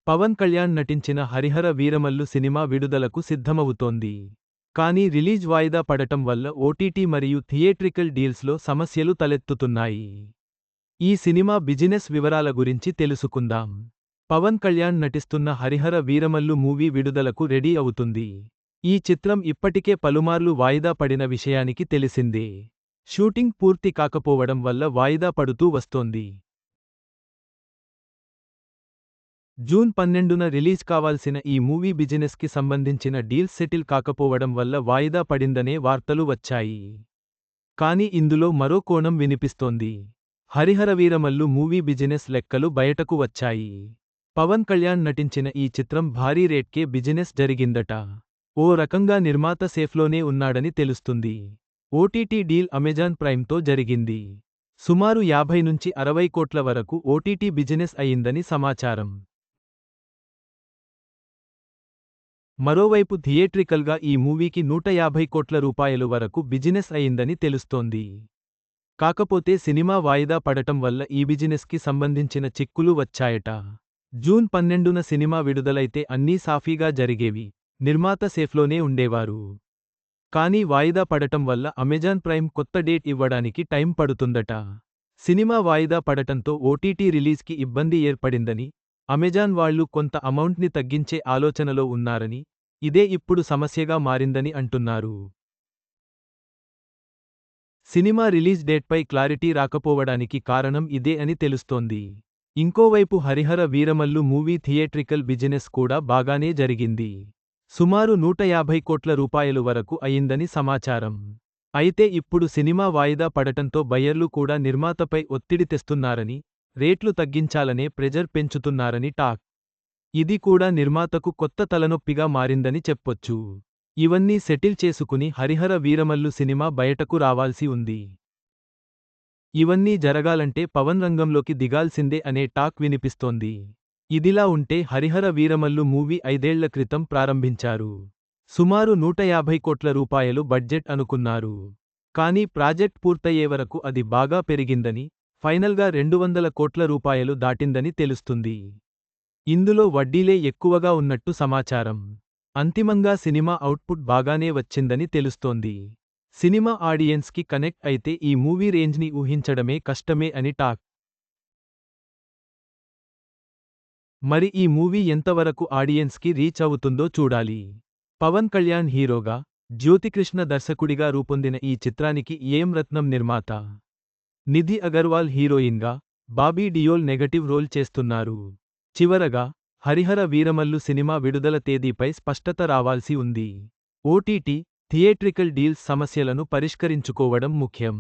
పవన్ కళ్యాణ్ నటించిన హరిహర వీరమల్లు సినిమా విడుదలకు సిద్ధమవుతోంది. కానీ రిలీజ్ వాయిదా పడటం వల్ల ఓటీటీ మరియు థియేట్రికల్ డీల్స్లో సమస్యలు తలెత్తుతున్నాయి. ఈ సినిమా బిజినెస్ వివరాల గురించి తెలుసుకుందాం. పవన్ కళ్యాణ్ నటిస్తున్న హరిహర వీరమల్లు మూవీ విడుదలకు రెడీ అవుతుంది. ఈ చిత్రం ఇప్పటికే పలుమార్లు వాయిదా పడిన విషయానికి తెలిసిందే. షూటింగ్ పూర్తి కాకపోవడం వల్ల వాయిదా పడుతూ వస్తోంది. జూన్ 12న రిలీజ్ కావాల్సిన ఈ మూవీ బిజినెస్కి సంబంధించిన డీల్స్ సెటిల్ కాకపోవడం వల్ల వాయిదా పడిందనే వార్తలు వచ్చాయి. కానీ ఇందులో మరో కోణం వినిపిస్తోంది. హరిహర వీరమల్లు మూవీ బిజినెస్ లెక్కలు బయటకు వచ్చాయి. పవన్ కళ్యాణ్ నటించిన ఈ చిత్రం భారీ రేట్కే బిజినెస్ జరిగిందట. ఓ రకంగా నిర్మాత సేఫ్లోనే ఉన్నాడని తెలుస్తుంది. ఓటీటీ డీల్ అమెజాన్ ప్రైమ్తో జరిగింది. సుమారు 50 నుంచి 60 కోట్ల వరకు ఓటీటీ బిజినెస్ అయిందని సమాచారం. మరోవైపు థియేట్రికల్గా ఈ మూవీకి 150 కోట్ల రూపాయలు వరకు బిజినెస్ అయిందని తెలుస్తోంది. కాకపోతే సినిమా వాయిదా పడటం వల్ల ఈ బిజినెస్కి సంబంధించిన చిక్కులు వచ్చాయట. జూన్ 12న సినిమా విడుదలైతే అన్నీ సాఫీగా జరిగేవి. నిర్మాత సేఫ్లోనే ఉండేవారు. కానీ వాయిదా పడటం వల్ల అమెజాన్ ప్రైమ్ కొత్త డేట్ ఇవ్వడానికి టైం పడుతుందట. సినిమా వాయిదా పడటంతో ఓటీటీ రిలీజ్కి ఇబ్బంది ఏర్పడిందని, అమెజాన్ వాళ్లు కొంత అమౌంట్ని తగ్గించే ఆలోచనలో ఉన్నారని, ఇదే ఇప్పుడు సమస్యగా మారిందని అంటున్నారు. సినిమా రిలీజ్ డేట్పై క్లారిటీ రాకపోవడానికి కారణం ఇదే అని తెలుస్తోంది. ఇంకోవైపు Harihara Veeramallu movie theatrical business కూడా బాగానే జరిగింది. సుమారు 150 కోట్ల రూపాయలు వరకు అయిందని సమాచారం. అయితే ఇప్పుడు సినిమా వాయిదా పడటంతో బయ్యర్లు కూడా నిర్మాతపై ఒత్తిడి తెస్తున్నారని, రేట్లు తగ్గించాలనే ప్రెజర్ పెంచుతున్నారని టాక్. ఇది కూడా నిర్మాతకు కొత్త తలనొప్పిగా మారిందని చెప్పొచ్చు. ఇవన్నీ సెటిల్ చేసుకుని హరిహర వీరమల్లు సినిమా బయటకు రావాల్సి ఉంది. ఇవన్నీ జరగాలంటే పవన్ రంగంలోకి దిగాల్సిందే అనే టాక్ వినిపిస్తోంది. ఇదిలా ఉంటే హరిహర వీరమల్లు మూవీ 5 ఏళ్ల క్రితం ప్రారంభించారు. సుమారు 150 కోట్ల రూపాయలు బడ్జెట్ అనుకున్నారు. కానీ ప్రాజెక్ట్ పూర్తయ్యే వరకు అది బాగా పెరిగిందని, ఫైనల్గా 200 కోట్ల రూపాయలు దాటిందని తెలుస్తుంది. ఇందులో వడ్డీలే ఎక్కువగా ఉన్నట్టు సమాచారం. అంతిమంగా సినిమా అవుట్పుట్ బాగానే వచ్చిందని తెలుస్తోంది. సినిమా ఆడియన్స్కి కనెక్ట్ అయితే ఈ మూవీ రేంజ్ని ఊహించడమే కష్టమే అని టాక్. మరి ఈ మూవీ ఎంతవరకు ఆడియన్స్కి రీచ్ అవుతుందో చూడాలి. పవన్ కళ్యాణ్ హీరోగా, జ్యోతికృష్ణ దర్శకుడిగా రూపొందిన ఈ చిత్రానికి ఏఎం రత్నం నిర్మాత. నిధి అగర్వాల్ హీరోయిన్గా, బాబీ డియోల్ నెగటివ్ రోల్ చేస్తున్నారు. చివరగా, హరిహర వీరమల్లు సినిమా విడుదల తేదీపై స్పష్టత రావాల్సి ఉంది. ఓటీటీ, థియేట్రికల్ డీల్స్ సమస్యలను పరిష్కరించుకోవడం ముఖ్యం.